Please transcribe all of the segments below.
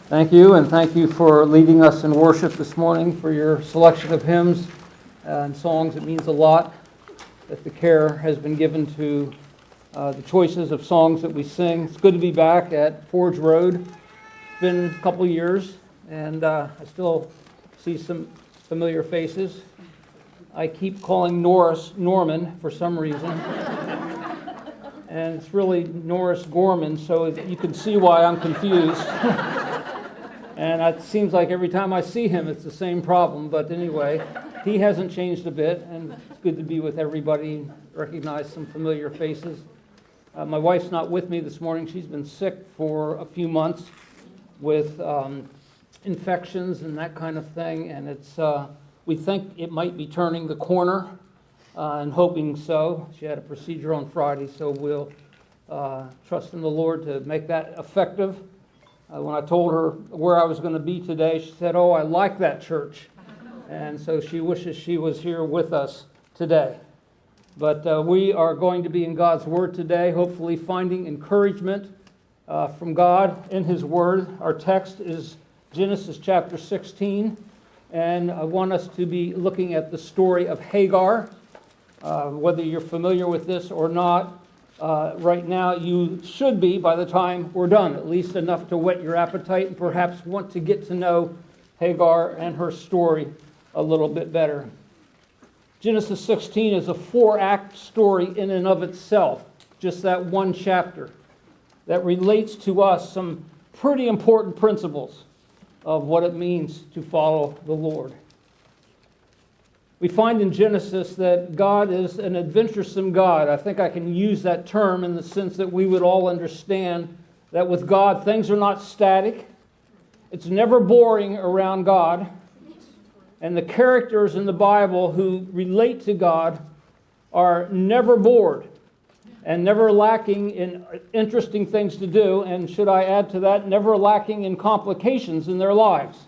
Thank you, and thank you for leading us in worship this morning, for your selection of hymns and songs. It means a lot that the care has been given to the choices of songs that we sing. It's good to be back at Forge Road. It's been a couple of years, and I still see some familiar faces. I keep calling Norris Norman for some reason. And it's really Norris Gorman, so you can see why I'm confused. And it seems like every time I see him, it's the same problem. But anyway, he hasn't changed a bit, and it's good to be with everybody, recognize some familiar faces. My wife's not with me this morning. She's been sick for a few months with infections and that kind of thing, and we think it might be turning the corner, and hoping so. She had a procedure on Friday, so we'll trust in the Lord to make that effective. When I told her where I was going to be today, she said, "Oh, I like that church." And so she wishes she was here with us today. But we are going to be in God's Word today, hopefully finding encouragement from God in His Word. Our text is Genesis chapter 16, and I want us to be looking at the story of Hagar. Whether you're familiar with this or not, right now you should be by the time we're done, at least enough to whet your appetite and perhaps want to get to know Hagar and her story a little bit better. Genesis 16 is a 4-act story in and of itself, just that one chapter that relates to us some pretty important principles of what it means to follow the Lord. We find in Genesis that God is an adventuresome God. I think I can use that term in the sense that we would all understand that with God, things are not static. It's never boring around God. And the characters in the Bible who relate to God are never bored and never lacking in interesting things to do. And should I add to that, never lacking in complications in their lives.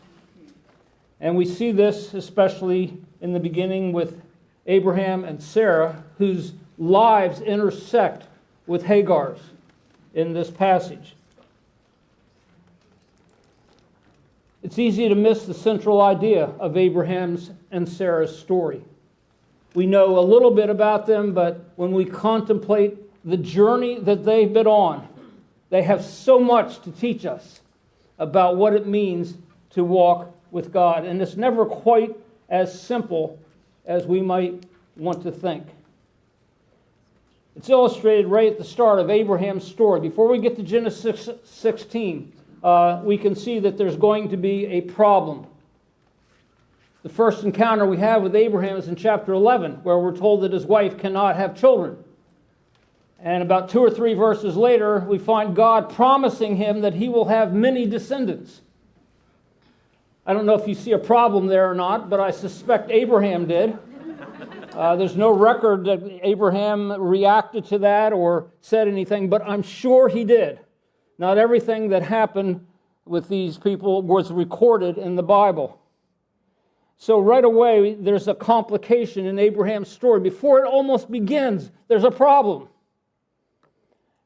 And we see this especially in the beginning with Abraham and Sarah, whose lives intersect with Hagar's in this passage. It's easy to miss the central idea of Abraham's and Sarah's story. We know a little bit about them, but when we contemplate the journey that they've been on, they have so much to teach us about what it means to walk with God. And it's never quite as simple as we might want to think. It's illustrated right at the start of Abraham's story. Before we get to Genesis 16, we can see that there's going to be a problem. The first encounter we have with Abraham is in chapter 11, where we're told that his wife cannot have children. And about 2 or 3 verses later, we find God promising him that he will have many descendants. I don't know if you see a problem there or not, but I suspect Abraham did. There's no record that Abraham reacted to that or said anything, but I'm sure he did. Not everything that happened with these people was recorded in the Bible. So right away, there's a complication in Abraham's story. Before it almost begins, there's a problem.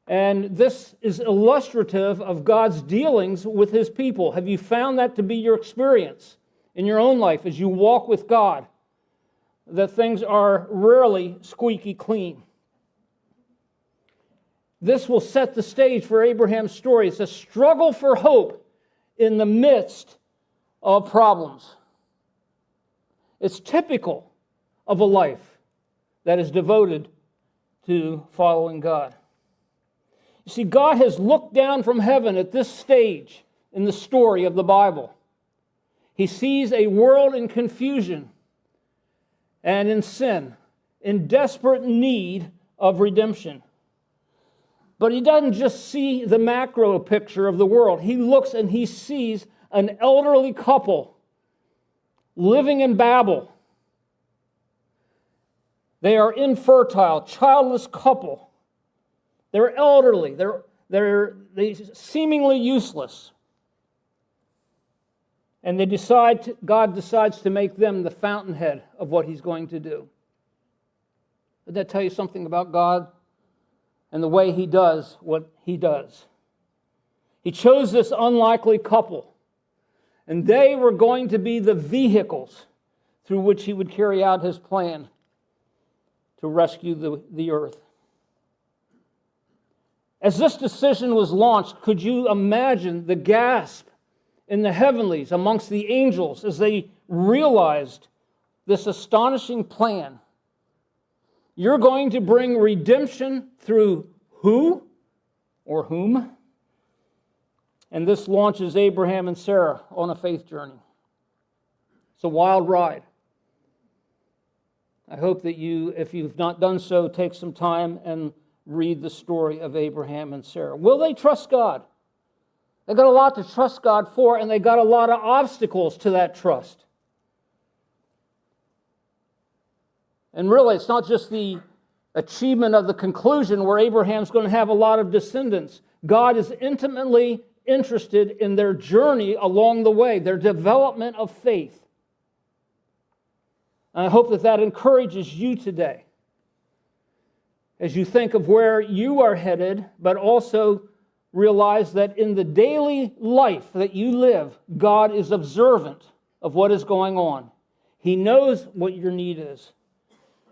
And this is illustrative of God's dealings with His people. Have you found that to be your experience in your own life as you walk with God? That things are rarely squeaky clean. This will set the stage for Abraham's story. It's a struggle for hope in the midst of problems. It's typical of a life that is devoted to following God. You see, God has looked down from heaven at this stage in the story of the Bible. He sees a world in confusion and in sin, in desperate need of redemption. But He doesn't just see the macro picture of the world. He looks and He sees an elderly couple living in Babel. They are infertile, childless couple. They're elderly. They're seemingly useless. And God decides to make them the fountainhead of what He's going to do. Doesn't that tell you something about God and the way He does what He does? He chose this unlikely couple And they were going to be the vehicles through which he would carry out his plan to rescue the earth. As this decision was launched, could you imagine the gasp in the heavenlies amongst the angels as they realized this astonishing plan? You're going to bring redemption through who or whom? And this launches Abraham and Sarah on a faith journey. It's a wild ride. I hope that you, if you've not done so, take some time and read the story of Abraham and Sarah. Will they trust God? They got a lot to trust God for, and they got a lot of obstacles to that trust. And really, it's not just the achievement of the conclusion where Abraham's going to have a lot of descendants. God is intimately interested in their journey along the way, their development of faith. And I hope that that encourages you today as you think of where you are headed, but also realize that in the daily life that you live, God is observant of what is going on. He knows what your need is,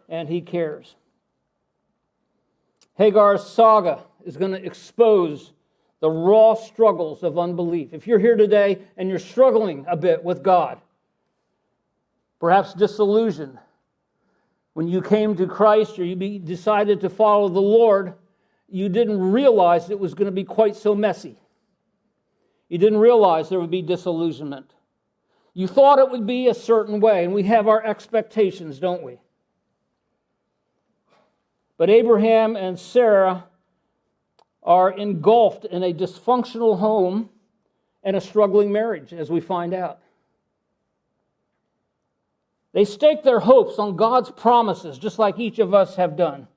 and He cares. Hagar's saga is going to expose the raw struggles of unbelief. If you're here today and you're struggling a bit with God, perhaps disillusioned, when you came to Christ or you decided to follow the Lord, you didn't realize it was going to be quite so messy. You didn't realize there would be disillusionment. You thought it would be a certain way, and we have our expectations, don't we? But Abraham and Sarah are engulfed in a dysfunctional home and a struggling marriage, as we find out. They stake their hopes on God's promises, just like each of us have done.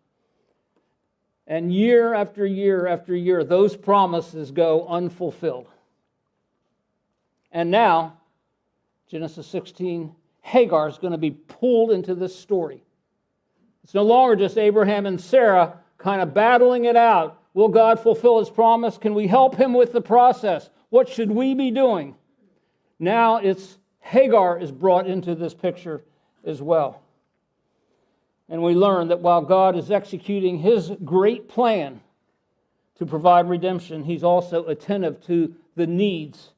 And year after year after year, those promises go unfulfilled. And now, Genesis 16, Hagar is going to be pulled into this story. It's no longer just Abraham and Sarah kind of battling it out. Will God fulfill His promise? Can we help Him with the process? What should we be doing? Now it's Hagar is brought into this picture as well. And we learn that while God is executing His great plan to provide redemption, He's also attentive to the needs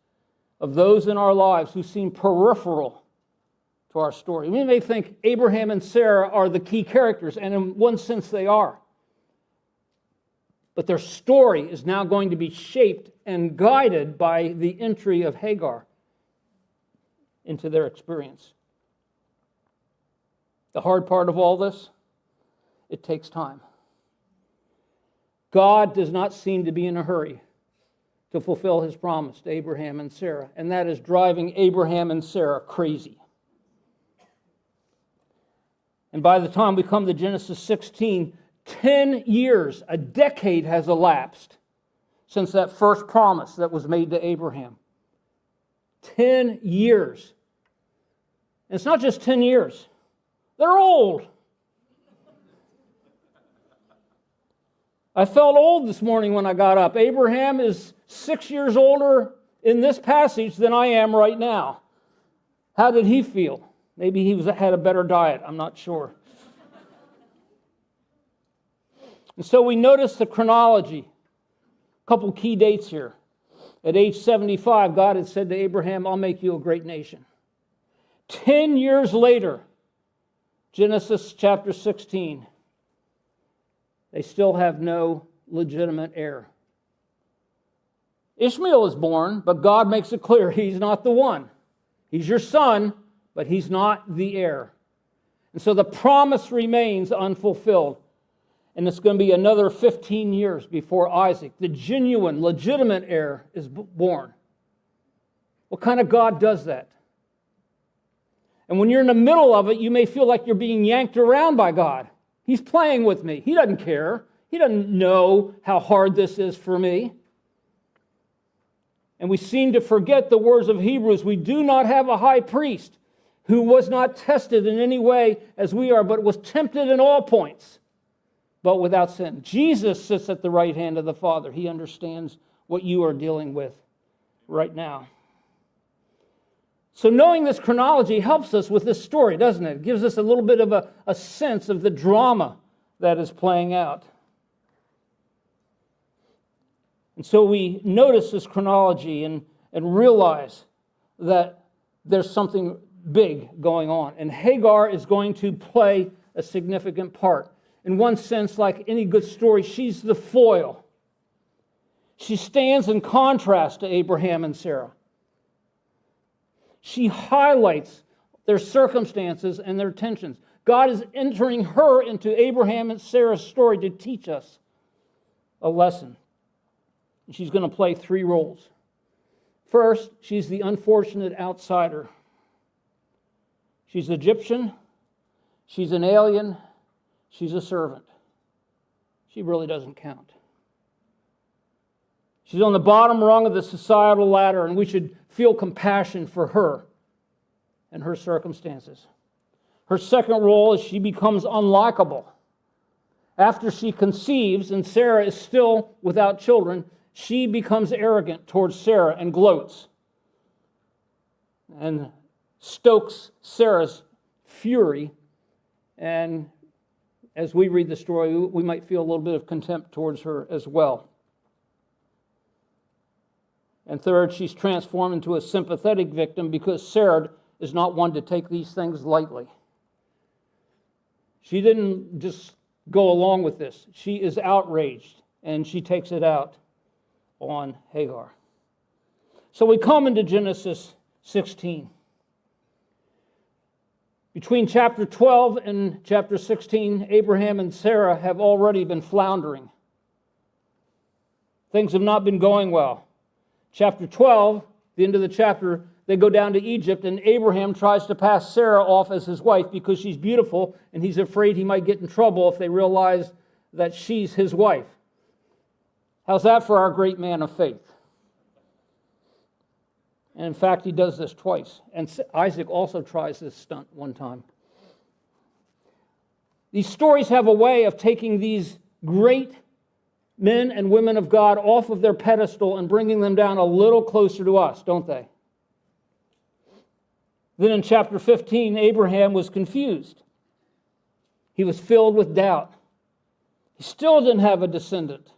of those in our lives who seem peripheral to our story. We may think Abraham and Sarah are the key characters, and in one sense they are. But their story is now going to be shaped and guided by the entry of Hagar into their experience. The hard part of all this, it takes time. God does not seem to be in a hurry to fulfill His promise to Abraham and Sarah, and that is driving Abraham and Sarah crazy. And by the time we come to Genesis 16, 10 years, a decade has elapsed since that first promise that was made to Abraham. 10 years. And it's not just 10 years. They're old. I felt old this morning when I got up. Abraham is 6 years older in this passage than I am right now. How did he feel? Maybe he had a better diet. I'm not sure. And so we notice the chronology. A couple key dates here. At age 75, God had said to Abraham, I'll make you a great nation. 10 years later, Genesis chapter 16, they still have no legitimate heir. Ishmael is born, but God makes it clear he's not the one. He's your son, but he's not the heir. And so the promise remains unfulfilled. And it's going to be another 15 years before Isaac, the genuine, legitimate heir, is born. What kind of God does that? And when you're in the middle of it, you may feel like you're being yanked around by God. He's playing with me. He doesn't care. He doesn't know how hard this is for me. And we seem to forget the words of Hebrews. We do not have a high priest who was not tested in any way as we are, but was tempted in all points, but without sin. Jesus sits at the right hand of the Father. He understands what you are dealing with right now. So knowing this chronology helps us with this story, doesn't it? It gives us a little bit of a sense of the drama that is playing out. And so we notice this chronology and realize that there's something big going on. And Hagar is going to play a significant part. In one sense, like any good story, she's the foil. She stands in contrast to Abraham and Sarah. She highlights their circumstances and their tensions. God is entering her into Abraham and Sarah's story to teach us a lesson. And she's going to play three roles. First, she's the unfortunate outsider. She's Egyptian, she's an alien, she's a servant. She really doesn't count. She's on the bottom rung of the societal ladder, and we should feel compassion for her and her circumstances. Her second role is she becomes unlikable. After she conceives, and Sarah is still without children, she becomes arrogant towards Sarah and gloats and stokes Sarah's fury. And as we read the story, we might feel a little bit of contempt towards her as well. And third, she's transformed into a sympathetic victim because Sarah is not one to take these things lightly. She didn't just go along with this. She is outraged, and she takes it out on Hagar. So we come into Genesis 16. Between chapter 12 and chapter 16, Abraham and Sarah have already been floundering. Things have not been going well. Chapter 12, the end of the chapter, they go down to Egypt, and Abraham tries to pass Sarah off as his wife because she's beautiful, and he's afraid he might get in trouble if they realize that she's his wife. How's that for our great man of faith? And in fact, he does this twice. And Isaac also tries this stunt one time. These stories have a way of taking these great men and women of God off of their pedestal and bringing them down a little closer to us, don't they? Then in chapter 15, Abraham was confused. He was filled with doubt. He still didn't have a descendant.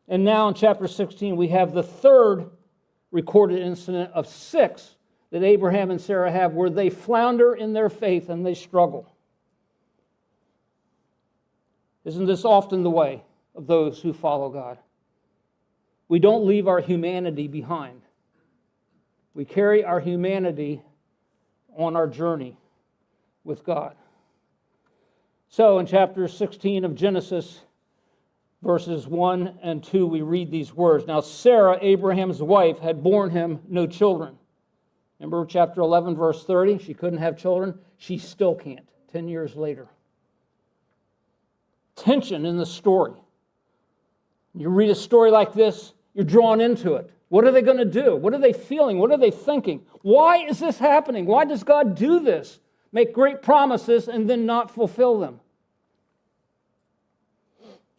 And now in chapter 16, we have the third recorded incident of 6 that Abraham and Sarah have where they flounder in their faith and they struggle. Isn't this often the way of those who follow God? We don't leave our humanity behind. We carry our humanity on our journey with God. So in chapter 16 of Genesis, verses 1 and 2, we read these words. Now Sarah, Abraham's wife, had borne him no children. Remember chapter 11, verse 30? She couldn't have children. She still can't, 10 years later. Tension in the story. You read a story like this, you're drawn into it. What are they going to do? What are they feeling? What are they thinking? Why is this happening? Why does God do this? Make great promises and then not fulfill them.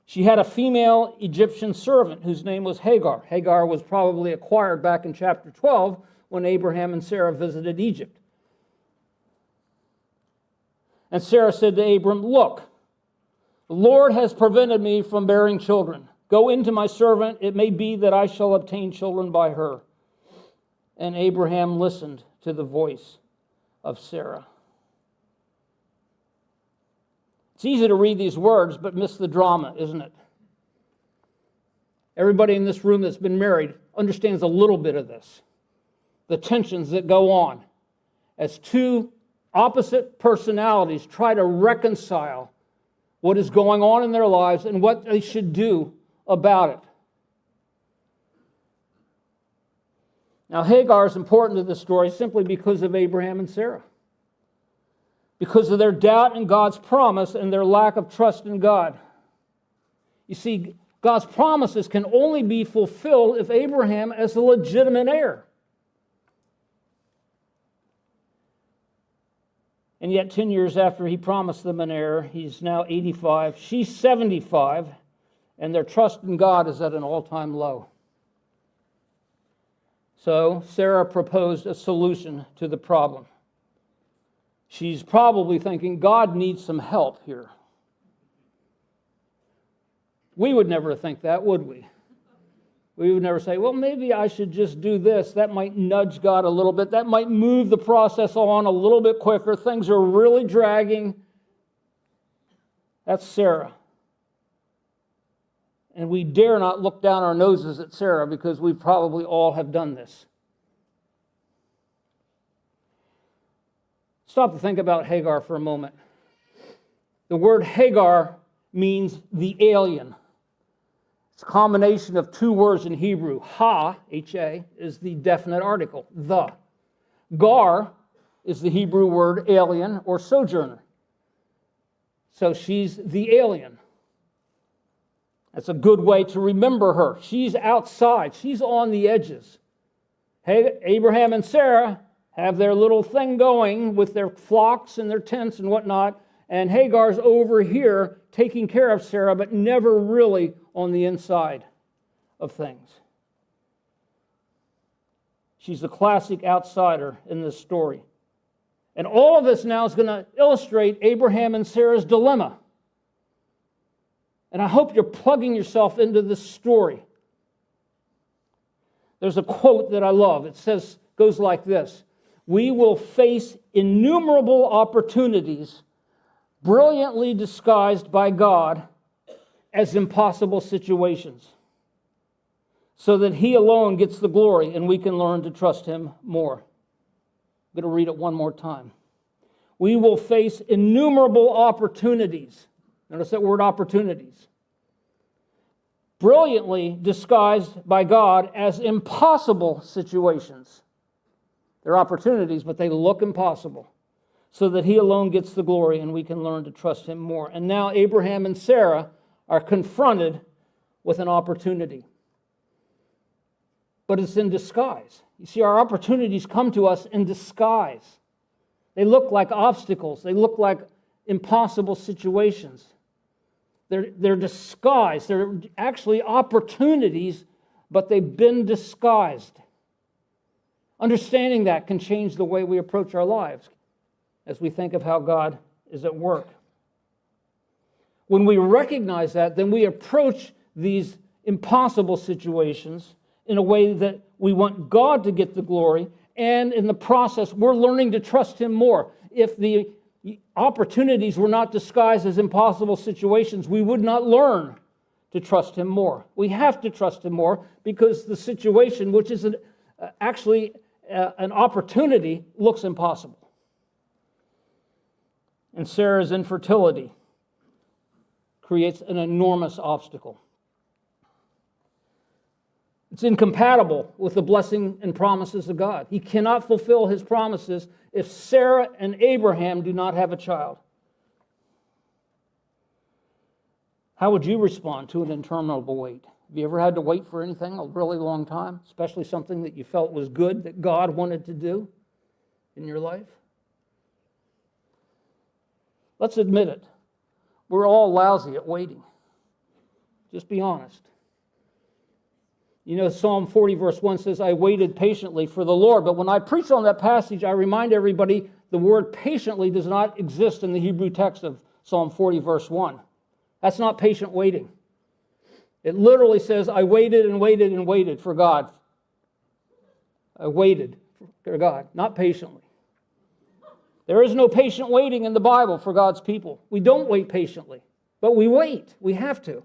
She had a female Egyptian servant whose name was Hagar. Hagar was probably acquired back in chapter 12 when Abraham and Sarah visited Egypt. And Sarah said to Abram, "Look, the Lord has prevented me from bearing children. Go into my servant. It may be that I shall obtain children by her." And Abraham listened to the voice of Sarah. It's easy to read these words but miss the drama, isn't it? Everybody in this room that's been married understands a little bit of this. The tensions that go on as two opposite personalities try to reconcile what is going on in their lives and what they should do about it. Now, Hagar is important to this story simply because of Abraham and Sarah. Because of their doubt in God's promise and their lack of trust in God. You see, God's promises can only be fulfilled if Abraham is a legitimate heir. And yet 10 years after he promised them an heir, he's now 85, she's 75, and their trust in God is at an all-time low. So Sarah proposed a solution to the problem. She's probably thinking, God needs some help here. We would never think that, would we? We would never say, well, maybe I should just do this. That might nudge God a little bit. That might move the process on a little bit quicker. Things are really dragging. That's Sarah. And we dare not look down our noses at Sarah because we probably all have done this. Stop to think about Hagar for a moment. The word Hagar means the alien. It's a combination of two words in Hebrew. Ha, H-A, is the definite article, the. Gar is the Hebrew word alien or sojourner. So she's the alien. That's a good way to remember her. She's outside. She's on the edges. Hey, Abraham and Sarah have their little thing going with their flocks and their tents and whatnot, and Hagar's over here taking care of Sarah, but never really on the inside of things. She's the classic outsider in this story. And all of this now is going to illustrate Abraham and Sarah's dilemma. And I hope you're plugging yourself into this story. There's a quote that I love. It goes like this: "We will face innumerable opportunities brilliantly disguised by God as impossible situations, so that He alone gets the glory and we can learn to trust Him more." I'm going to read it one more time. We will face innumerable opportunities. Notice that word opportunities. Brilliantly disguised by God as impossible situations. They're opportunities, but they look impossible, so that He alone gets the glory and we can learn to trust Him more. And now Abraham and Sarah are confronted with an opportunity. But it's in disguise. You see, our opportunities come to us in disguise. They look like obstacles. They look like impossible situations. They're disguised. They're actually opportunities, but they've been disguised. Understanding that can change the way we approach our lives as we think of how God is at work. When we recognize that, then we approach these impossible situations in a way that we want God to get the glory, and in the process, we're learning to trust Him more. If the opportunities were not disguised as impossible situations, we would not learn to trust Him more. We have to trust Him more because the situation, which is actually an opportunity, looks impossible. And Sarah's infertility creates an enormous obstacle. It's incompatible with the blessing and promises of God. He cannot fulfill His promises if Sarah and Abraham do not have a child. How would you respond to an interminable wait? Have you ever had to wait for anything a really long time, especially something that you felt was good, that God wanted to do in your life? Let's admit it. We're all lousy at waiting. Just be honest. You know, Psalm 40 verse 1 says, "I waited patiently for the Lord." But when I preach on that passage, I remind everybody the word patiently does not exist in the Hebrew text of Psalm 40 verse 1. That's not patient waiting. It literally says, I waited and waited and waited for God. I waited for God, not patiently. There is no patient waiting in the Bible for God's people. We don't wait patiently, but we wait. We have to.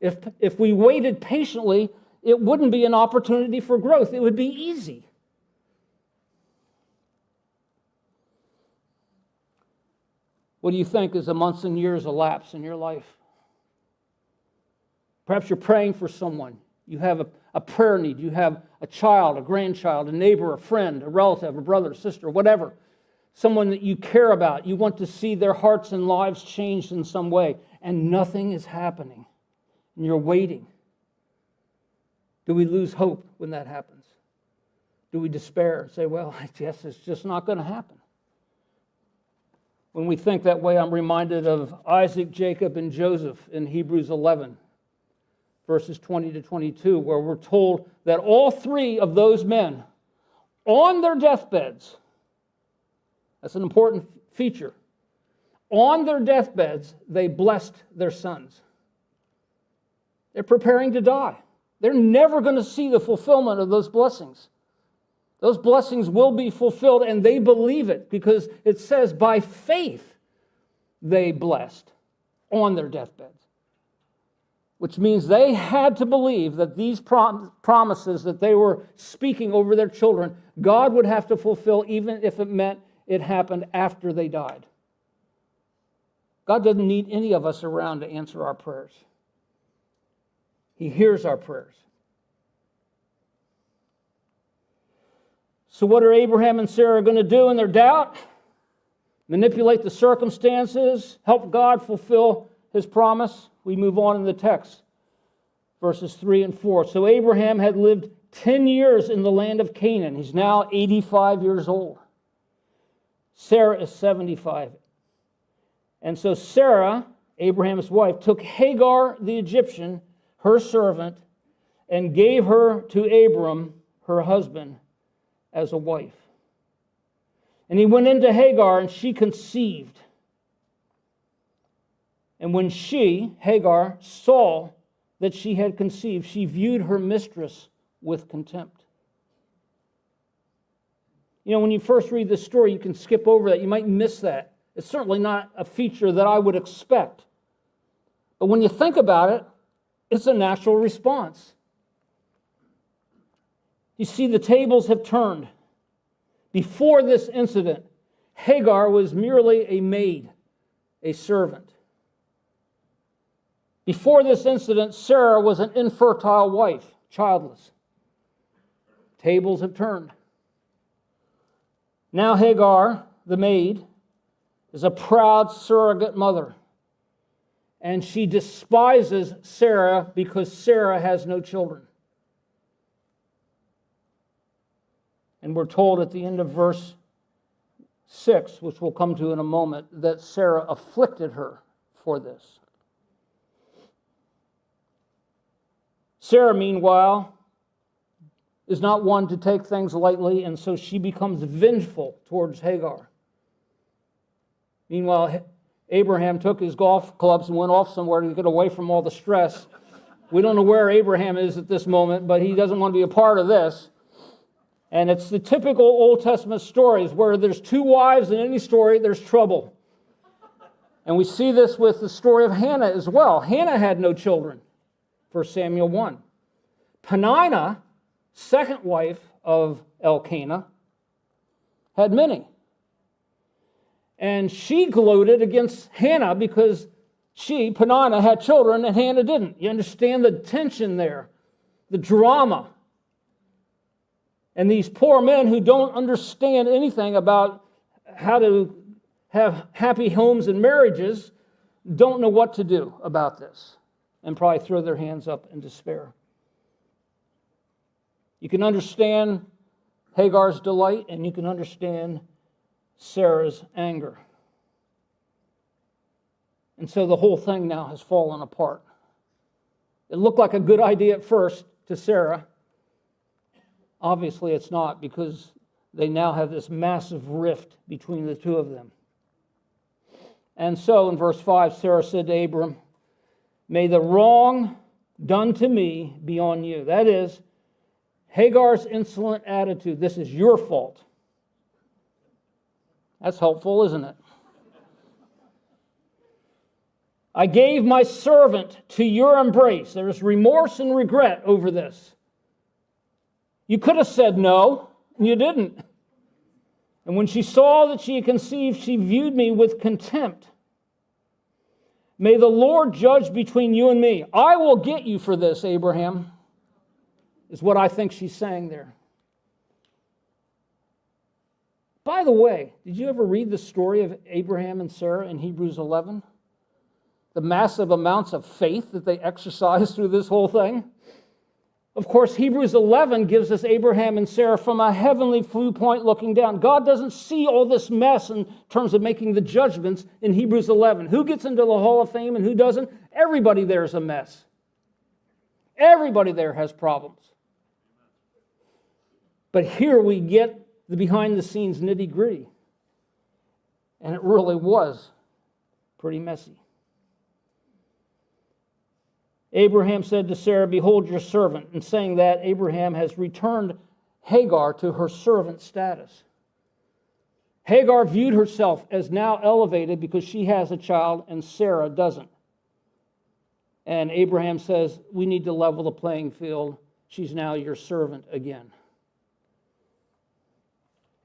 If we waited patiently, it wouldn't be an opportunity for growth. It would be easy. What do you think as the months and years elapse in your life? Perhaps you're praying for someone. You have a prayer need. You have a child, a grandchild, a neighbor, a friend, a relative, a brother, a sister, whatever. Someone that you care about. You want to see their hearts and lives changed in some way. And nothing is happening. And you're waiting. Do we lose hope when that happens? Do we despair and say, well, I guess it's just not going to happen? When we think that way, I'm reminded of Isaac, Jacob, and Joseph in Hebrews 11, verses 20 to 22, where we're told that all three of those men on their deathbeds. That's an important feature. On their deathbeds, they blessed their sons. They're preparing to die. They're never going to see the fulfillment of those blessings. Those blessings will be fulfilled, and they believe it because it says by faith they blessed on their deathbeds. Which means they had to believe that these promises that they were speaking over their children, God would have to fulfill even if it meant it happened after they died. God doesn't need any of us around to answer our prayers. He hears our prayers. So what are Abraham and Sarah going to do in their doubt? Manipulate the circumstances, help God fulfill His promise? We move on in the text, verses 3 and 4. So Abraham had lived 10 years in the land of Canaan. He's now 85 years old. Sarah is 75. And so Sarah, Abraham's wife, took Hagar the Egyptian, her servant, and gave her to Abram, her husband, as a wife. And he went into Hagar, and she conceived. And when she, Hagar, saw that she had conceived, she viewed her mistress with contempt. You know, when you first read this story, you can skip over that. You might miss that. It's certainly not a feature that I would expect. But when you think about it, it's a natural response. You see, the tables have turned. Before this incident, Hagar was merely a maid, a servant. Before this incident, Sarah was an infertile wife, childless. Tables have turned. Now Hagar, the maid, is a proud surrogate mother. And she despises Sarah because Sarah has no children. And we're told at the end of verse 6, which we'll come to in a moment, that Sarah afflicted her for this. Sarah, meanwhile, is not one to take things lightly, and so she becomes vengeful towards Hagar. Meanwhile, Abraham took his golf clubs and went off somewhere to get away from all the stress. We don't know where Abraham is at this moment, but he doesn't want to be a part of this. And it's the typical Old Testament stories where there's two wives in any story, there's trouble. And we see this with the story of Hannah as well. Hannah had no children, 1 Samuel 1. Peninnah, second wife of Elkanah, had many. And she gloated against Hannah because Peninnah, had children and Hannah didn't. You understand the tension there, the drama. And these poor men who don't understand anything about how to have happy homes and marriages don't know what to do about this and probably throw their hands up in despair. You can understand Hagar's delight and you can understand Sarah's anger. And so the whole thing now has fallen apart. It looked like a good idea at first to Sarah. Obviously it's not, because they now have this massive rift between the two of them. And so in verse 5, Sarah said to Abram, "May the wrong done to me be on you." That is, Hagar's insolent attitude. This is your fault. That's helpful, isn't it? "I gave my servant to your embrace." There's remorse and regret over this. You could have said no, and you didn't. "And when she saw that she had conceived, she viewed me with contempt. May the Lord judge between you and me. I will get you for this, Abraham," is what I think she's saying there. By the way, did you ever read the story of Abraham and Sarah in Hebrews 11? The massive amounts of faith that they exercised through this whole thing? Of course, Hebrews 11 gives us Abraham and Sarah from a heavenly viewpoint looking down. God doesn't see all this mess in terms of making the judgments in Hebrews 11. Who gets into the Hall of Fame and who doesn't? Everybody there is a mess. Everybody there has problems. But here we get the behind-the-scenes nitty-gritty. And it really was pretty messy. Abraham said to Sarah, "Behold your servant." And saying that, Abraham has returned Hagar to her servant status. Hagar viewed herself as now elevated because she has a child and Sarah doesn't. And Abraham says, we need to level the playing field. She's now your servant again.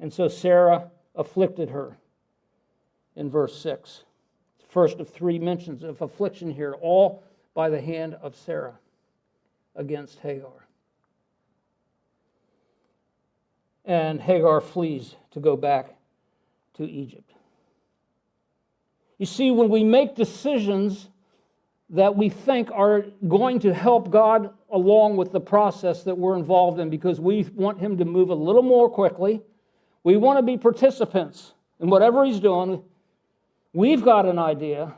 And so Sarah afflicted her in verse 6. First of three mentions of affliction here, all by the hand of Sarah against Hagar. And Hagar flees to go back to Egypt. You see, when we make decisions that we think are going to help God along with the process that we're involved in because we want Him to move a little more quickly, we want to be participants in whatever He's doing, we've got an idea,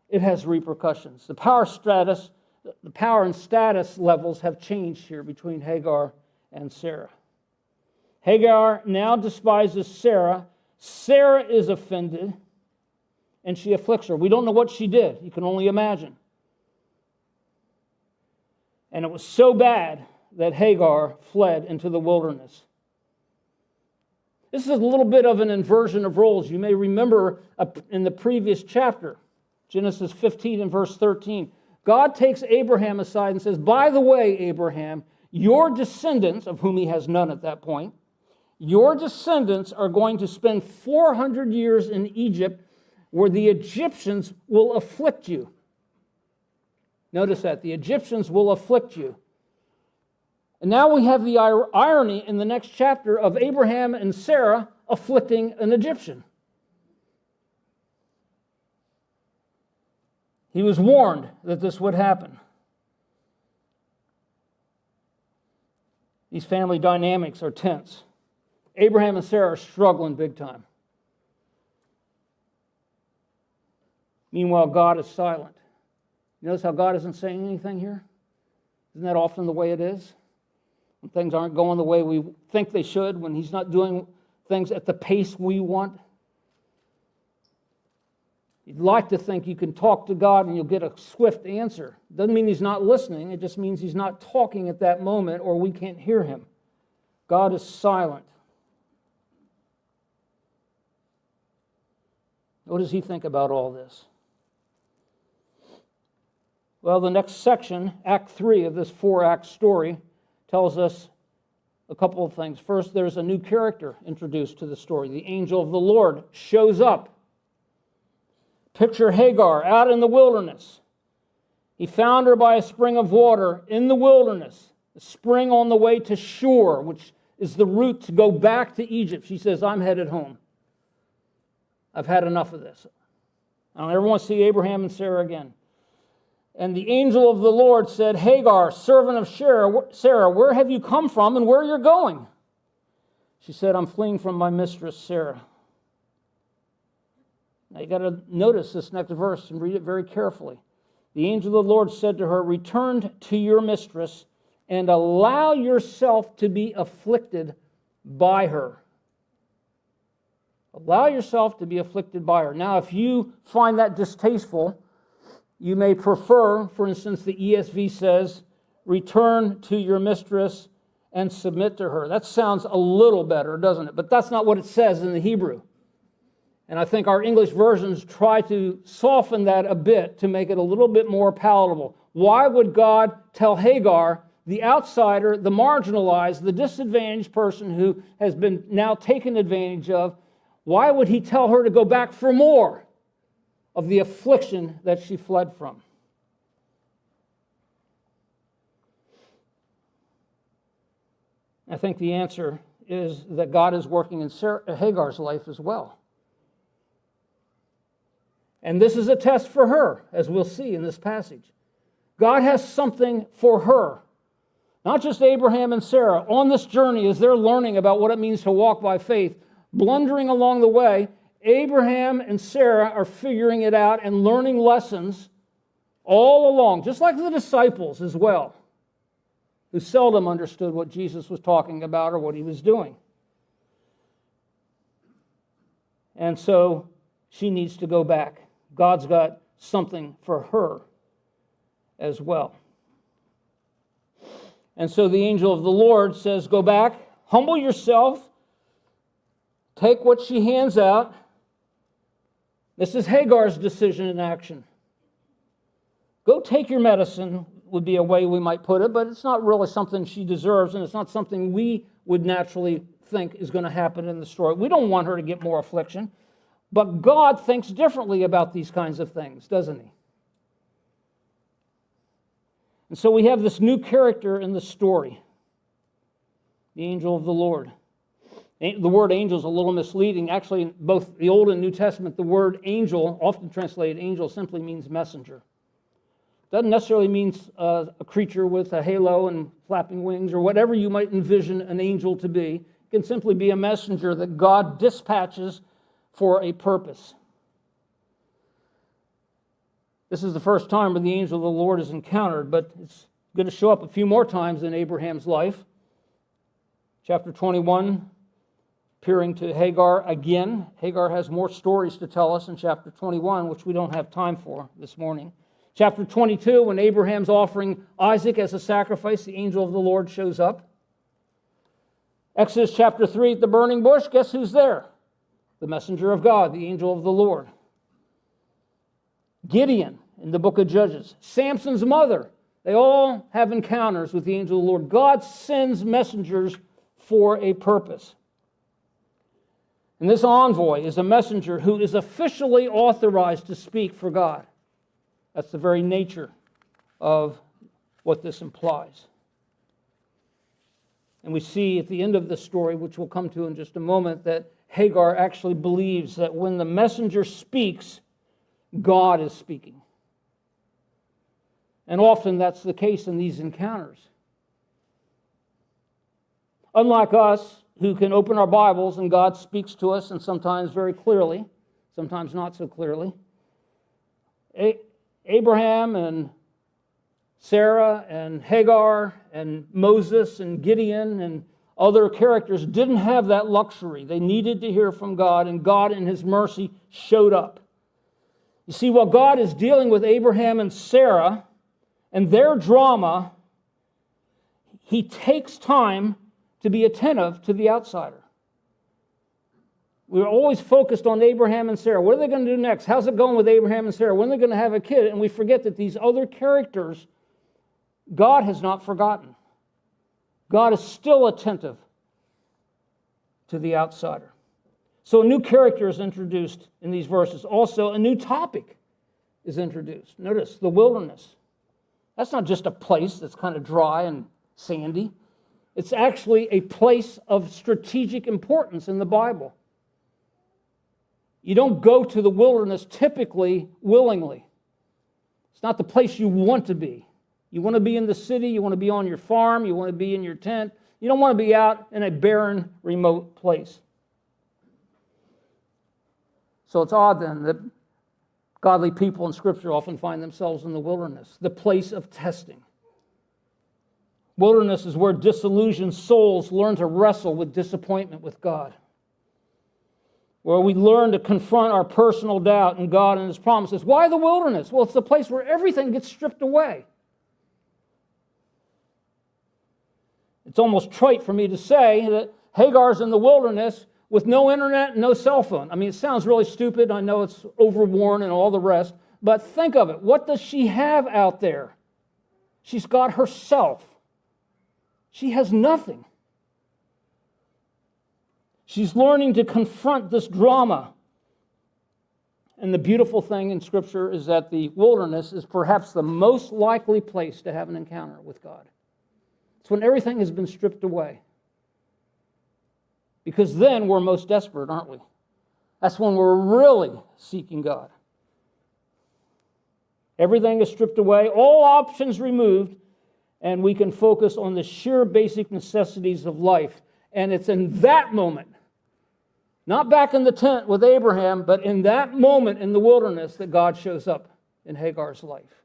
it has repercussions. The power and status levels have changed here between Hagar and Sarah. Hagar now despises Sarah. Sarah is offended, and she afflicts her. We don't know what she did. You can only imagine. And it was so bad that Hagar fled into the wilderness. This is a little bit of an inversion of roles. You may remember in the previous chapter, Genesis 15 and verse 13, God takes Abraham aside and says, by the way, Abraham, your descendants, of whom he has none at that point, your descendants are going to spend 400 years in Egypt where the Egyptians will afflict you. Notice that, the Egyptians will afflict you. And now we have the irony in the next chapter of Abraham and Sarah afflicting an Egyptian. He was warned that this would happen. These family dynamics are tense. Abraham and Sarah are struggling big time. Meanwhile, God is silent. You notice how God isn't saying anything here? Isn't that often the way it is? When things aren't going the way we think they should, when He's not doing things at the pace we want. You'd like to think you can talk to God and you'll get a swift answer. Doesn't mean He's not listening. It just means He's not talking at that moment or we can't hear Him. God is silent. What does He think about all this? Well, the next section, Act 3 of this 4-act story, tells us a couple of things. First, there's a new character introduced to the story. The angel of the Lord shows up. Picture Hagar out in the wilderness. He found her by a spring of water in the wilderness, a spring on the way to Shur, which is the route to go back to Egypt. She says, I'm headed home. I've had enough of this. I don't ever want to see Abraham and Sarah again. And the angel of the Lord said, Hagar, servant of Sarah, where have you come from and where you're going? She said, I'm fleeing from my mistress, Sarah. Now you got to notice this next verse and read it very carefully. The angel of the Lord said to her, return to your mistress and allow yourself to be afflicted by her. Allow yourself to be afflicted by her. Now, if you find that distasteful, you may prefer, for instance, the ESV says, return to your mistress and submit to her. That sounds a little better, doesn't it? But that's not what it says in the Hebrew. And I think our English versions try to soften that a bit to make it a little bit more palatable. Why would God tell Hagar, the outsider, the marginalized, the disadvantaged person who has been now taken advantage of, why would He tell her to go back for more of the affliction that she fled from? I think the answer is that God is working in Hagar's life as well. And this is a test for her, as we'll see in this passage. God has something for her. Not just Abraham and Sarah. On this journey, as they're learning about what it means to walk by faith, blundering along the way, Abraham and Sarah are figuring it out and learning lessons all along, just like the disciples as well. who seldom understood what Jesus was talking about or what he was doing. And so she needs to go back. God's got something for her as well. And so the angel of the Lord says, go back, humble yourself, take what she hands out. This is Hagar's decision in action. Go take your medicine would be a way we might put it, but it's not really something she deserves, and it's not something we would naturally think is going to happen in the story. We don't want her to get more affliction, but God thinks differently about these kinds of things, doesn't he? And so we have this new character in the story, the angel of the Lord. The word angel is a little misleading. Actually, in both the Old and New Testament, the word angel, often translated angel, simply means messenger. Doesn't necessarily mean a creature with a halo and flapping wings or whatever you might envision an angel to be. It can simply be a messenger that God dispatches for a purpose. This is the first time when the angel of the Lord is encountered, but it's going to show up a few more times in Abraham's life. Chapter 21, appearing to Hagar again. Hagar has more stories to tell us in chapter 21, which we don't have time for this morning. Chapter 22, when Abraham's offering Isaac as a sacrifice, the angel of the Lord shows up. Exodus chapter 3 at the burning bush, guess who's there? The messenger of God, the angel of the Lord. Gideon in the book of Judges. Samson's mother. They all have encounters with the angel of the Lord. God sends messengers for a purpose. And this envoy is a messenger who is officially authorized to speak for God. That's the very nature of what this implies. And we see at the end of the story, which we'll come to in just a moment, that Hagar actually believes that when the messenger speaks, God is speaking. And often that's the case in these encounters. Unlike us, who can open our Bibles and God speaks to us, and sometimes very clearly, sometimes not so clearly, Abraham and Sarah and Hagar and Moses and Gideon and other characters didn't have that luxury. They needed to hear from God, and God in his mercy showed up. You see, while God is dealing with Abraham and Sarah and their drama, he takes time to be attentive to the outsider. We're always focused on Abraham and Sarah. What are they going to do next? How's it going with Abraham and Sarah? When are they going to have a kid? And we forget that these other characters, God has not forgotten. God is still attentive to the outsider. So a new character is introduced in these verses. Also, a new topic is introduced. Notice, the wilderness. That's not just a place that's kind of dry and sandy. It's actually a place of strategic importance in the Bible. You don't go to the wilderness typically willingly. It's not the place you want to be. You want to be in the city, you want to be on your farm, you want to be in your tent. You don't want to be out in a barren, remote place. So it's odd then that godly people in Scripture often find themselves in the wilderness, the place of testing. Wilderness is where disillusioned souls learn to wrestle with disappointment with God, where we learn to confront our personal doubt in God and his promises. Why the wilderness? Well, it's the place where everything gets stripped away. It's almost trite for me to say that Hagar's in the wilderness with no internet and no cell phone. I mean, it sounds really stupid. I know it's overworn and all the rest. But think of it. What does she have out there? She's got herself. She has nothing. She's learning to confront this drama. And the beautiful thing in Scripture is that the wilderness is perhaps the most likely place to have an encounter with God. It's when everything has been stripped away. Because then we're most desperate, aren't we? That's when we're really seeking God. Everything is stripped away, all options removed, and we can focus on the sheer basic necessities of life. And it's in that moment, not back in the tent with Abraham, but in that moment in the wilderness that God shows up in Hagar's life.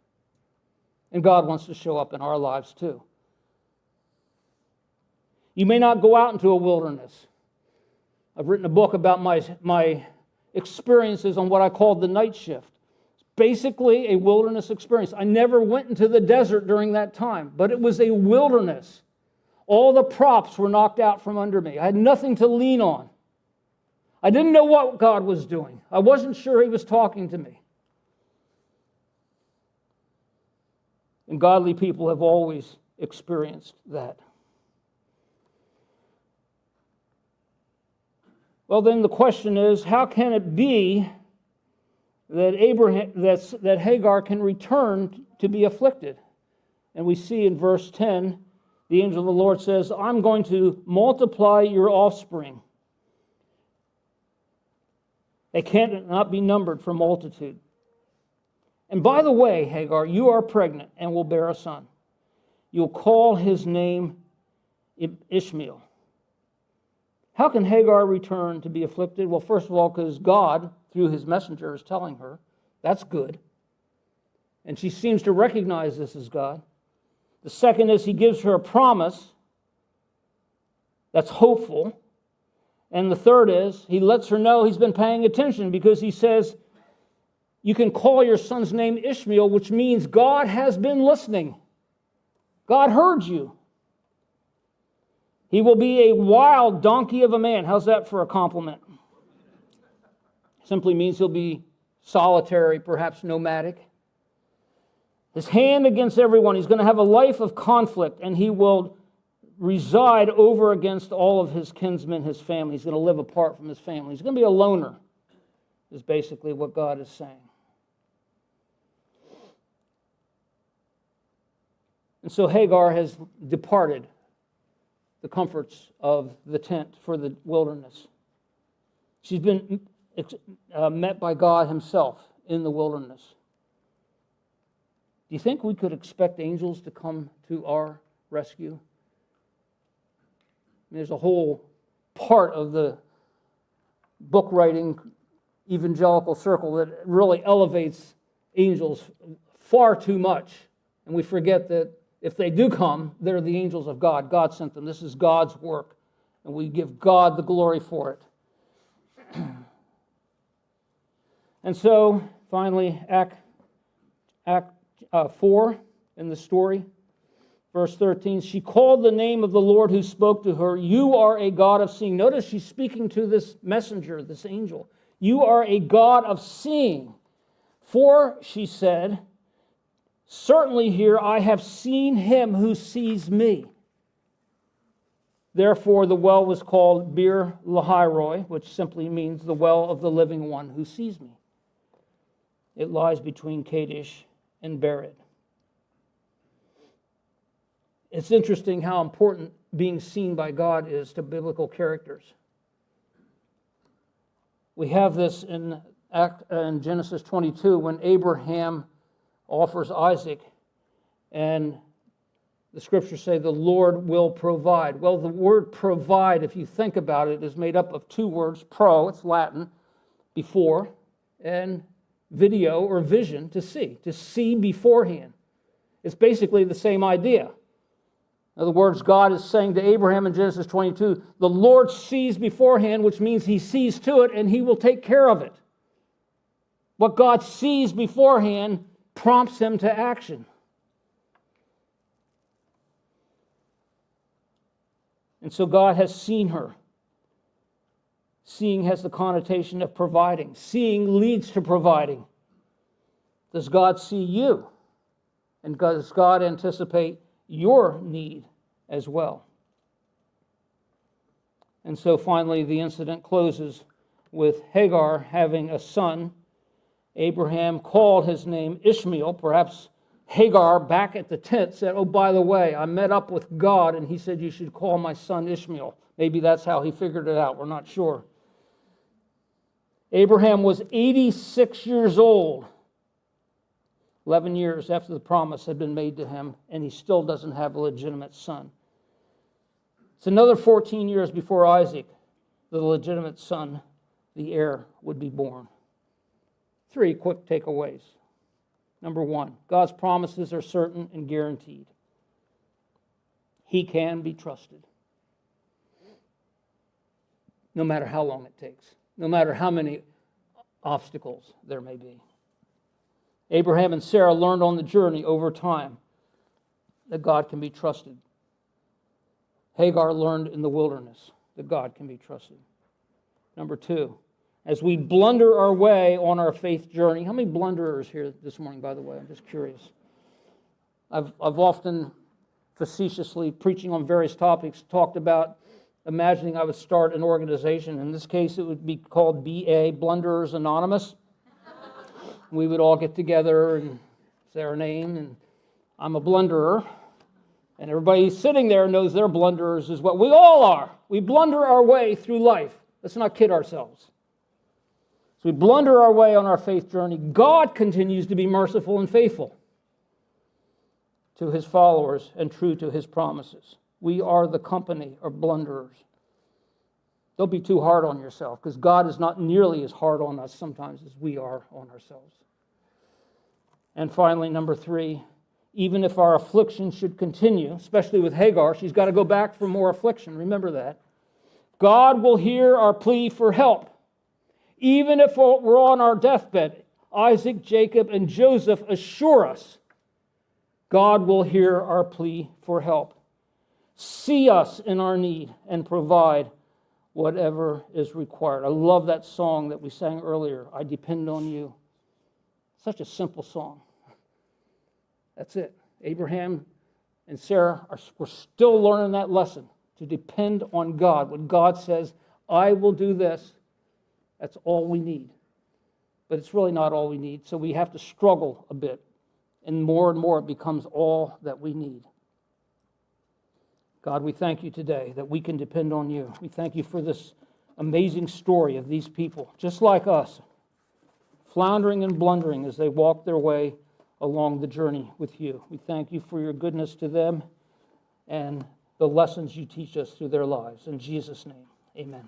And God wants to show up in our lives too. You may not go out into a wilderness. I've written a book about my experiences on what I called the night shift. It's basically a wilderness experience. I never went into the desert during that time, but it was a wilderness. All the props were knocked out from under me. I had nothing to lean on. I didn't know what God was doing. I wasn't sure He was talking to me. And godly people have always experienced that. Well, then the question is, how can it be that that Hagar can return to be afflicted? And we see in verse 10, the angel of the Lord says, I'm going to multiply your offspring. They cannot be numbered for multitude. And by the way, Hagar, you are pregnant and will bear a son. You'll call his name Ishmael. How can Hagar return to be afflicted? Well, first of all, because God, through his messenger, is telling her. That's good. And she seems to recognize this as God. The second is he gives her a promise that's hopeful. And the third is he lets her know he's been paying attention, because he says, you can call your son's name Ishmael, which means God has been listening. God heard you. He will be a wild donkey of a man. How's that for a compliment? Simply means he'll be solitary, perhaps nomadic. His hand against everyone. He's going to have a life of conflict, and he will reside over against all of his kinsmen, his family. He's going to live apart from his family. He's going to be a loner, is basically what God is saying. And so Hagar has departed the comforts of the tent for the wilderness. She's been met by God himself in the wilderness. Do you think we could expect angels to come to our rescue? There's a whole part of the book writing evangelical circle that really elevates angels far too much. And we forget that if they do come, they're the angels of God. God sent them. This is God's work. And we give God the glory for it. And so, finally, Act 4 in the story. Verse 13, she called the name of the Lord who spoke to her. You are a God of seeing. Notice she's speaking to this messenger, this angel. You are a God of seeing. For, she said, certainly here I have seen him who sees me. Therefore the well was called Bir Lahairoi, which simply means the well of the living one who sees me. It lies between Kadesh and Bered. It's interesting how important being seen by God is to biblical characters. We have this in Genesis 22 when Abraham offers Isaac, and the scriptures say the Lord will provide. Well, the word provide, if you think about it, is made up of two words. Pro, it's Latin, before, and video or vision, to see beforehand. It's basically the same idea. In other words, God is saying to Abraham in Genesis 22, the Lord sees beforehand, which means he sees to it and he will take care of it. What God sees beforehand prompts him to action. And so God has seen her. Seeing has the connotation of providing. Seeing leads to providing. Does God see you? And does God anticipate your need as well? And so finally the incident closes with Hagar having a son. Abraham called his name Ishmael. Perhaps Hagar, back at the tent, said, oh, by the way, I met up with God and he said you should call my son Ishmael. Maybe that's how he figured it out. We're not sure. Abraham was 86 years old, 11 years after the promise had been made to him, and he still doesn't have a legitimate son. It's another 14 years before Isaac, the legitimate son, the heir, would be born. 3 quick takeaways. Number 1, God's promises are certain and guaranteed. He can be trusted. no matter how long it takes, no matter how many obstacles there may be. Abraham and Sarah learned on the journey over time that God can be trusted. Hagar learned in the wilderness that God can be trusted. Number 2, as we blunder our way on our faith journey. How many blunderers here this morning, by the way? I'm just curious. I've often facetiously, preaching on various topics, talked about imagining I would start an organization. In this case, it would be called BA, Blunderers Anonymous. We would all get together and say our name, and I'm a blunderer. And everybody sitting there knows they're blunderers is what we all are. We blunder our way through life. Let's not kid ourselves. So we blunder our way on our faith journey. God continues to be merciful and faithful to his followers and true to his promises. We are the company of blunderers. Don't be too hard on yourself, because God is not nearly as hard on us sometimes as we are on ourselves. And finally, number 3, even if our affliction should continue, especially with Hagar, she's got to go back for more affliction. Remember that. God will hear our plea for help. Even if we're on our deathbed, Isaac, Jacob, and Joseph assure us God will hear our plea for help, see us in our need, and provide whatever is required. I love that song that we sang earlier, I Depend on You. Such a simple song. That's it. Abraham and Sarah were still learning that lesson, to depend on God. When God says, I will do this, that's all we need. But it's really not all we need, so we have to struggle a bit. And more it becomes all that we need. God, we thank you today that we can depend on you. We thank you for this amazing story of these people, just like us, floundering and blundering as they walk their way along the journey with you. We thank you for your goodness to them and the lessons you teach us through their lives. In Jesus' name, amen.